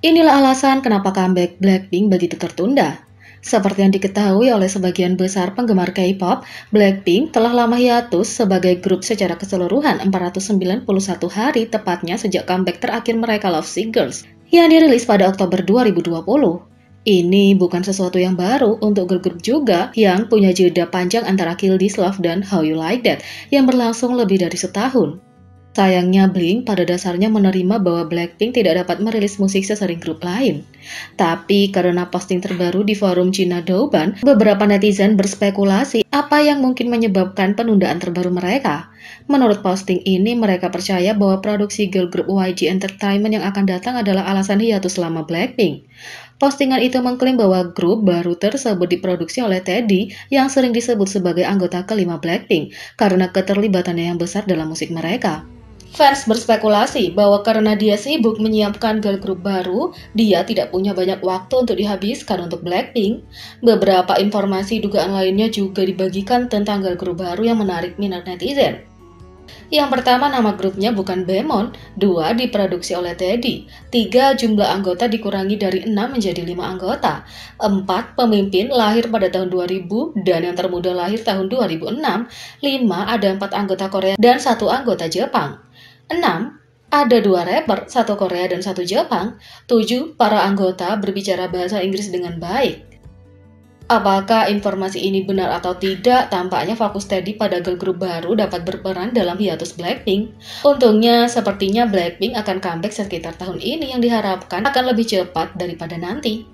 Inilah alasan kenapa comeback Blackpink begitu tertunda. Seperti yang diketahui oleh sebagian besar penggemar K-pop, Blackpink telah lama hiatus sebagai grup secara keseluruhan 491 hari tepatnya sejak comeback terakhir mereka Love Sick Girls yang dirilis pada Oktober 2020. Ini bukan sesuatu yang baru untuk grup-grup juga yang punya jeda panjang antara Kill This Love dan How You Like That yang berlangsung lebih dari setahun. Sayangnya Blink pada dasarnya menerima bahwa Blackpink tidak dapat merilis musik sesering grup lain. Tapi karena posting terbaru di forum Cina Douban, beberapa netizen berspekulasi apa yang mungkin menyebabkan penundaan terbaru mereka. Menurut posting ini, mereka percaya bahwa produksi girl group YG Entertainment yang akan datang adalah alasan hiatus selama Blackpink. Postingan itu mengklaim bahwa grup baru tersebut diproduksi oleh Teddy yang sering disebut sebagai anggota kelima Blackpink karena keterlibatannya yang besar dalam musik mereka. Fans berspekulasi bahwa karena dia sibuk menyiapkan girl group baru, dia tidak punya banyak waktu untuk dihabiskan untuk Blackpink. Beberapa informasi dugaan lainnya juga dibagikan tentang girl group baru yang menarik minat netizen. Yang pertama, nama grupnya bukan Bemon, 2 diproduksi oleh Teddy, 3 jumlah anggota dikurangi dari 6 menjadi 5 anggota, 4 pemimpin lahir pada tahun 2000 dan yang termuda lahir tahun 2006, 5 ada 4 anggota Korea dan 1 anggota Jepang. 6. Ada 2 rapper, 1 Korea dan 1 Jepang. 7. Para anggota berbicara bahasa Inggris dengan baik. Apakah informasi ini benar atau tidak, tampaknya fokus Teddy pada girl group baru dapat berperan dalam hiatus Blackpink. Untungnya, sepertinya Blackpink akan comeback sekitar tahun ini yang diharapkan akan lebih cepat daripada nanti.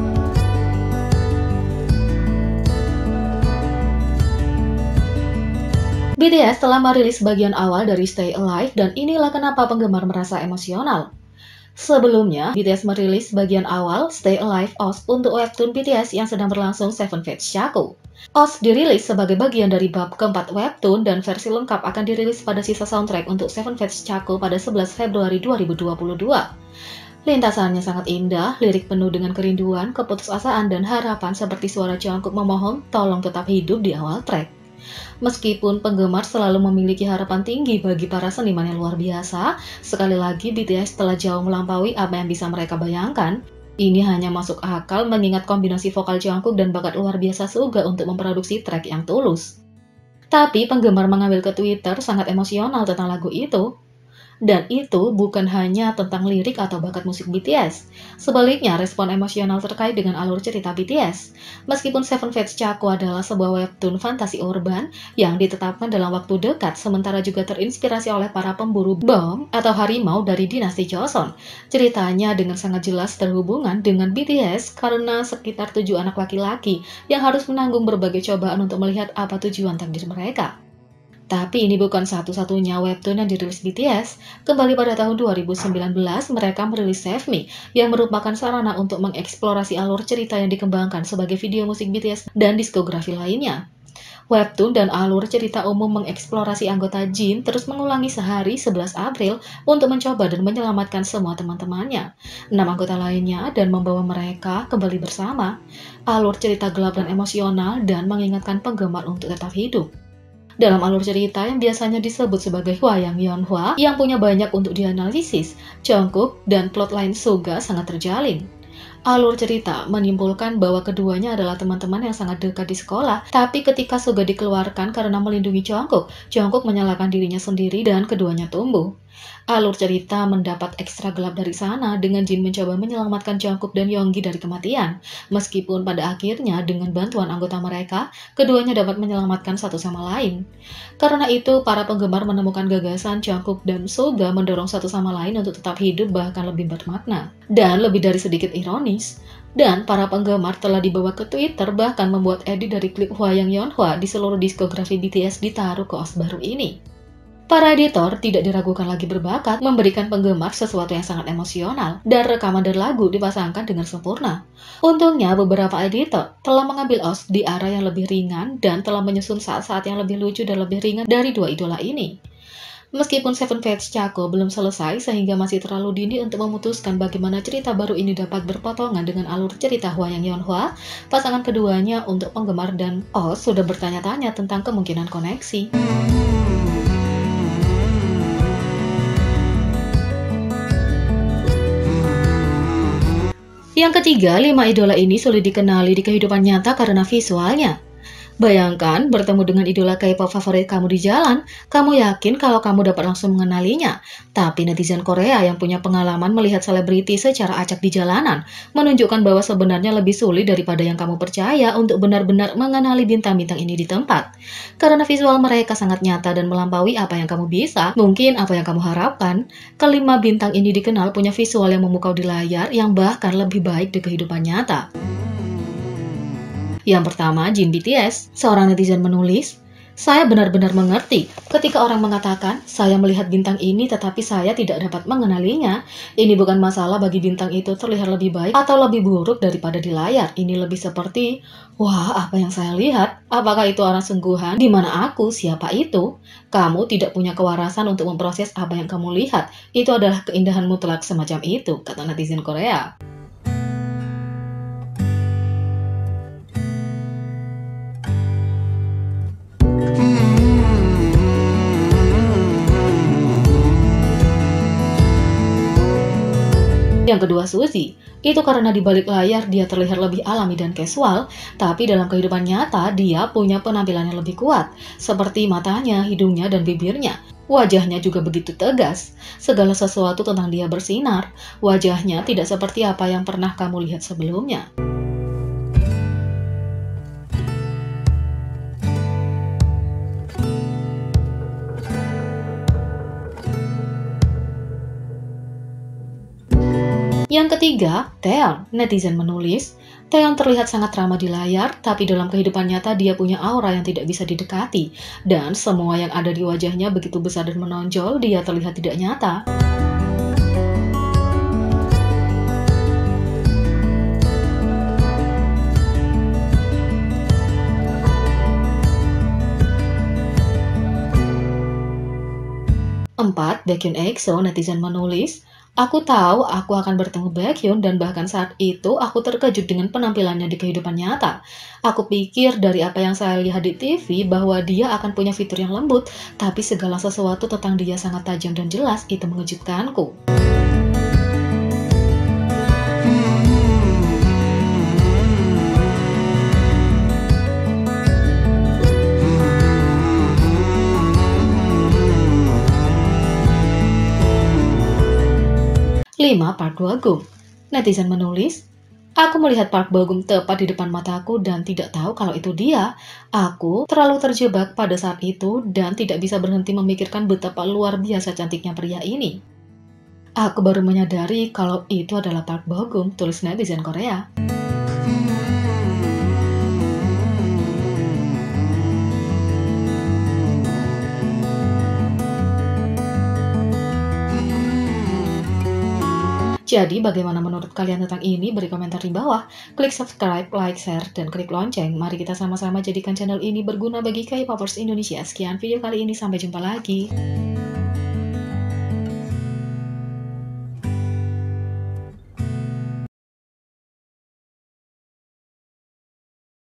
BTS telah merilis bagian awal dari Stay Alive dan inilah kenapa penggemar merasa emosional. Sebelumnya, BTS merilis bagian awal Stay Alive OST untuk webtoon BTS yang sedang berlangsung Seven Fates Chaco. OST dirilis sebagai bagian dari bab keempat webtoon dan versi lengkap akan dirilis pada sisa soundtrack untuk Seven Fates Chaco pada 11 Februari 2022. Lintasannya sangat indah, lirik penuh dengan kerinduan, keputusasaan, dan harapan seperti suara Jungkook memohon tolong tetap hidup di awal track. Meskipun penggemar selalu memiliki harapan tinggi bagi para seniman yang luar biasa, sekali lagi BTS telah jauh melampaui apa yang bisa mereka bayangkan. Ini hanya masuk akal mengingat kombinasi vokal Jungkook dan bakat luar biasa Suga untuk memproduksi track yang tulus. Tapi penggemar mengambil ke Twitter sangat emosional tentang lagu itu. Dan itu bukan hanya tentang lirik atau bakat musik BTS. Sebaliknya, respon emosional terkait dengan alur cerita BTS. Meskipun Seven Fates Chaco adalah sebuah webtoon fantasi urban yang ditetapkan dalam waktu dekat, sementara juga terinspirasi oleh para pemburu bom atau harimau dari dinasti Joseon. Ceritanya dengan sangat jelas terhubungan dengan BTS karena sekitar 7 anak laki-laki yang harus menanggung berbagai cobaan untuk melihat apa tujuan takdir mereka. Tapi ini bukan satu-satunya webtoon yang dirilis BTS. Kembali pada tahun 2019, mereka merilis Save Me, yang merupakan sarana untuk mengeksplorasi alur cerita yang dikembangkan sebagai video musik BTS dan diskografi lainnya. Webtoon dan alur cerita umum mengeksplorasi anggota Jin terus mengulangi sehari 11 April untuk mencoba dan menyelamatkan semua teman-temannya, 6 anggota lainnya, dan membawa mereka kembali bersama. Alur cerita gelap dan emosional dan mengingatkan penggemar untuk tetap hidup. Dalam alur cerita yang biasanya disebut sebagai Hwayang Yeonhwa yang punya banyak untuk dianalisis, Jungkook dan plotline Suga sangat terjalin. Alur cerita menyimpulkan bahwa keduanya adalah teman-teman yang sangat dekat di sekolah, tapi ketika Suga dikeluarkan karena melindungi Jungkook, Jungkook menyalahkan dirinya sendiri dan keduanya tumbuh. Alur cerita mendapat ekstra gelap dari sana dengan Jin mencoba menyelamatkan Jungkook dan Yoongi dari kematian. Meskipun pada akhirnya dengan bantuan anggota mereka, keduanya dapat menyelamatkan satu sama lain. Karena itu, para penggemar menemukan gagasan Jungkook dan Suga mendorong satu sama lain untuk tetap hidup bahkan lebih bermakna. Dan lebih dari sedikit ironis, dan para penggemar telah dibawa ke Twitter bahkan membuat edit dari klip Hwayang Yeonhwa di seluruh diskografi BTS ditaruh ke OST baru ini. Para editor tidak diragukan lagi berbakat memberikan penggemar sesuatu yang sangat emosional dan rekaman dan lagu dipasangkan dengan sempurna. Untungnya beberapa editor telah mengambil OST di arah yang lebih ringan dan telah menyusun saat-saat yang lebih lucu dan lebih ringan dari dua idola ini. Meskipun Seven Fates Chaco belum selesai sehingga masih terlalu dini untuk memutuskan bagaimana cerita baru ini dapat berpotongan dengan alur cerita Hwayang Yeonhwa, pasangan keduanya untuk penggemar dan OST sudah bertanya-tanya tentang kemungkinan koneksi. Yang ketiga, 5 idola ini sulit dikenali di kehidupan nyata karena visualnya. Bayangkan bertemu dengan idola K-pop favorit kamu di jalan, kamu yakin kalau kamu dapat langsung mengenalinya. Tapi netizen Korea yang punya pengalaman melihat selebriti secara acak di jalanan, menunjukkan bahwa sebenarnya lebih sulit daripada yang kamu percaya untuk benar-benar mengenali bintang-bintang ini di tempat. Karena visual mereka sangat nyata dan melampaui apa yang kamu bisa, mungkin apa yang kamu harapkan. Kelima bintang ini dikenal punya visual yang memukau di layar yang bahkan lebih baik di kehidupan nyata. Yang pertama, Jin BTS. Seorang netizen menulis, "Saya benar-benar mengerti ketika orang mengatakan, saya melihat bintang ini tetapi saya tidak dapat mengenalinya. Ini bukan masalah bagi bintang itu terlihat lebih baik atau lebih buruk daripada di layar. Ini lebih seperti, wah, apa yang saya lihat? Apakah itu orang sungguhan? Di mana aku? Siapa itu? Kamu tidak punya kewarasan untuk memproses apa yang kamu lihat. Itu adalah keindahan mutlak semacam itu," kata netizen Korea. Yang kedua, Suzy. Itu karena di balik layar dia terlihat lebih alami dan casual, tapi dalam kehidupan nyata dia punya penampilan yang lebih kuat, seperti matanya, hidungnya, dan bibirnya. Wajahnya juga begitu tegas. Segala sesuatu tentang dia bersinar. Wajahnya tidak seperti apa yang pernah kamu lihat sebelumnya. Yang ketiga, Taeyeon. Netizen menulis, Taeyeon terlihat sangat ramah di layar, tapi dalam kehidupan nyata dia punya aura yang tidak bisa didekati. Dan semua yang ada di wajahnya begitu besar dan menonjol, dia terlihat tidak nyata. Empat, Baekhyun EXO. Netizen menulis, "Aku tahu aku akan bertemu Baekhyun dan bahkan saat itu aku terkejut dengan penampilannya di kehidupan nyata. Aku pikir dari apa yang saya lihat di TV bahwa dia akan punya fitur yang lembut, tapi segala sesuatu tentang dia sangat tajam dan jelas, itu mengejutkanku." Lima, Park Bo Gum. Netizen menulis, "Aku melihat Park Bo Gum tepat di depan mataku dan tidak tahu kalau itu dia. Aku terlalu terjebak pada saat itu dan tidak bisa berhenti memikirkan betapa luar biasa cantiknya pria ini. Aku baru menyadari kalau itu adalah Park Bo Gum," tulis netizen Korea. Jadi bagaimana menurut kalian tentang ini? Beri komentar di bawah. Klik subscribe, like, share, dan klik lonceng. Mari kita sama-sama jadikan channel ini berguna bagi K-popers Indonesia. Sekian video kali ini, sampai jumpa lagi.